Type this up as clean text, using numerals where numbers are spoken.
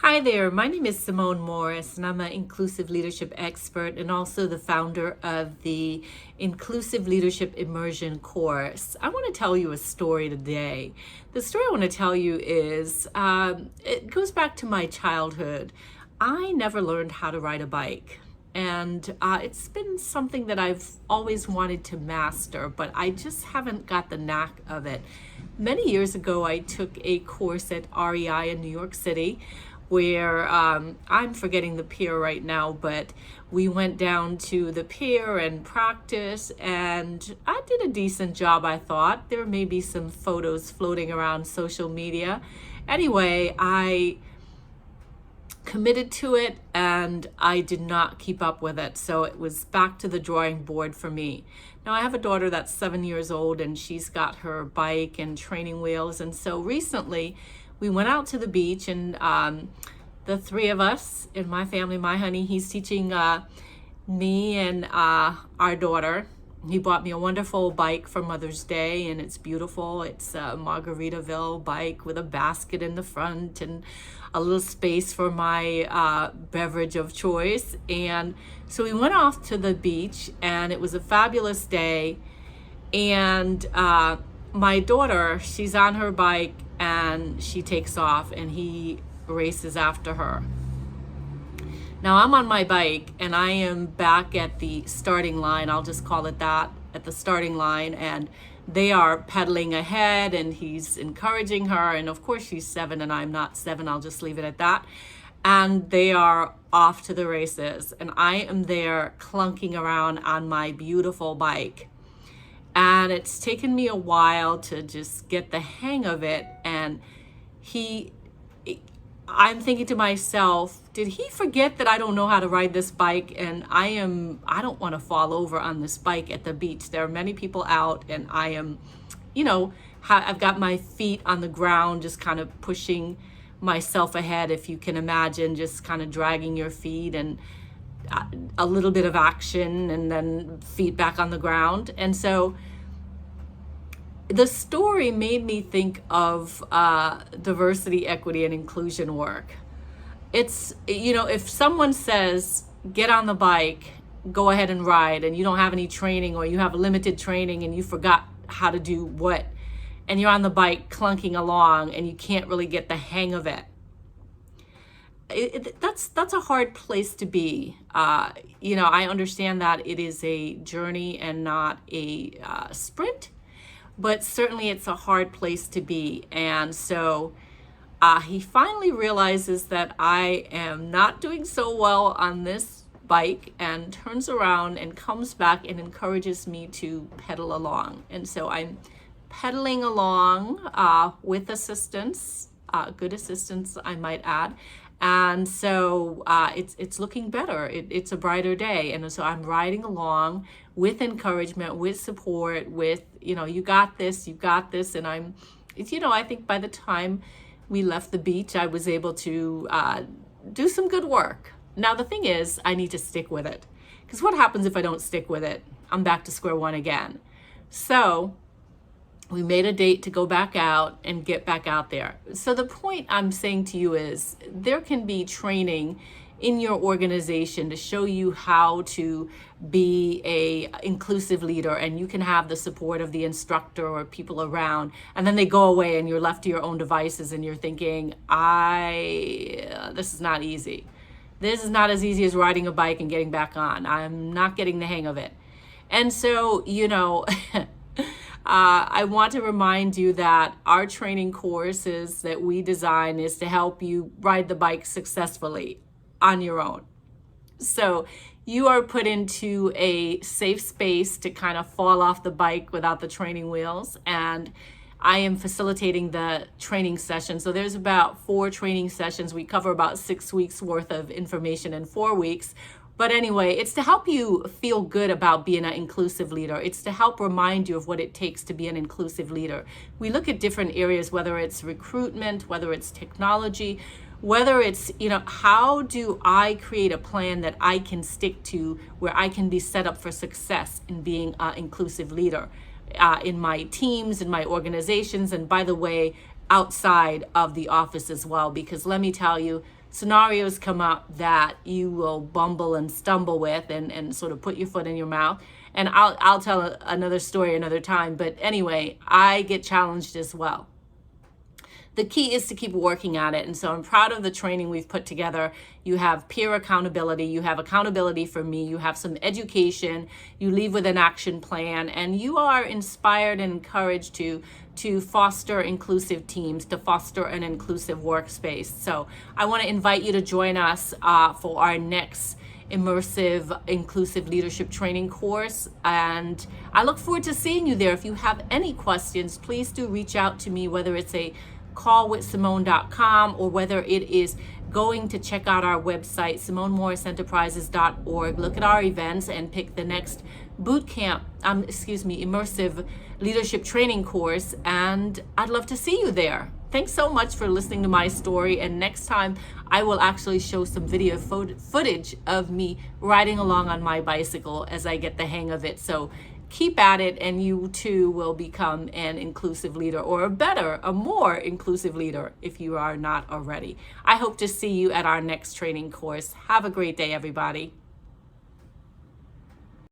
Hi there, my name is Simone Morris, and I'm an inclusive leadership expert and also the founder of the Inclusive Leadership Immersion course. I want to tell you a story today. The story I want to tell you is it goes back to my childhood. I never learned how to ride a bike. And it's been something that I've always wanted to master, but I just haven't got the knack of it. Many years ago, I took a course at REI in New York City where I'm forgetting the pier right now, but we went down to the pier and practice, and I did a decent job, I thought. There may be some photos floating around social media. Anyway, I committed to it and I did not keep up with it. So it was back to the drawing board for me. Now I have a daughter that's 7 years old and she's got her bike and training wheels. And so recently we went out to the beach and the three of us in my family, my honey, he's teaching me and our daughter. He bought me a wonderful bike for Mother's Day, and it's beautiful. It's a Margaritaville bike with a basket in the front and a little space for my beverage of choice. And so we went off to the beach, and it was a fabulous day. And my daughter, she's on her bike, and she takes off, and he races after her. Now I'm on my bike and I am back at the starting line, I'll just call it that, at the starting line, and they are pedaling ahead and he's encouraging her, and of course she's 7 and I'm not 7, I'll just leave it at that. And they are off to the races and I am there clunking around on my beautiful bike. And it's taken me a while to just get the hang of it, and I'm thinking to myself, did he forget that I don't know how to ride this bike? And I don't want to fall over on this bike at the beach. There are many people out and I am, I've got my feet on the ground, just kind of pushing myself ahead, if you can imagine, just kind of dragging your feet and a little bit of action and then feet back on the ground. And so the story made me think of diversity, equity, and inclusion work. It's, if someone says, get on the bike, go ahead and ride, and you don't have any training or you have limited training and you forgot how to do what, and you're on the bike clunking along and you can't really get the hang of it. That's a hard place to be. I understand that it is a journey and not a sprint, but certainly it's a hard place to be. And so he finally realizes that I am not doing so well on this bike and turns around and comes back and encourages me to pedal along. And so I'm pedaling along with assistance, good assistance, I might add. And so it's looking better. It's a brighter day. And so I'm riding along with encouragement, with support, with, you got this. And I think by the time we left the beach, I was able to do some good work. Now, the thing is, I need to stick with it. Because what happens if I don't stick with it? I'm back to square one again. So we made a date to go back out and get back out there. So the point I'm saying to you is there can be training in your organization to show you how to be a inclusive leader, and you can have the support of the instructor or people around, and then they go away and you're left to your own devices and you're thinking, this is not easy. This is not as easy as riding a bike and getting back on. I'm not getting the hang of it. And so, I want to remind you that our training courses that we design is to help you ride the bike successfully on your own. So you are put into a safe space to kind of fall off the bike without the training wheels. And I am facilitating the training session. So there's about 4 training sessions. We cover about 6 weeks worth of information in 4 weeks. But anyway, it's to help you feel good about being an inclusive leader. It's to help remind you of what it takes to be an inclusive leader. We look at different areas, whether it's recruitment, whether it's technology, whether it's, how do I create a plan that I can stick to where I can be set up for success in being an inclusive leader in my teams, in my organizations, and by the way, outside of the office as well. Because let me tell you, scenarios come up that you will bumble and stumble with and sort of put your foot in your mouth. And I'll tell another story another time. But anyway, I get challenged as well. The key is to keep working at it. And so I'm proud of the training we've put together. You have peer accountability, you have accountability from me, you have some education, you leave with an action plan, and you are inspired and encouraged to foster inclusive teams, to foster an inclusive workspace. So I want to invite you to join us for our next immersive inclusive leadership training course, and I look forward to seeing you there. If you have any questions, please do reach out to me, whether it's a callwithsimone.com or whether it is going to check out our website, SimoneMorrisEnterprises.org. Look at our events and pick the next immersive leadership training course, and I'd love to see you there. Thanks so much for listening to my story, and next time I will actually show some video footage of me riding along on my bicycle as I get the hang of it. So keep at it, and you too will become an inclusive leader, or a more inclusive leader if you are not already. I hope to see you at our next training course. Have a great day, everybody.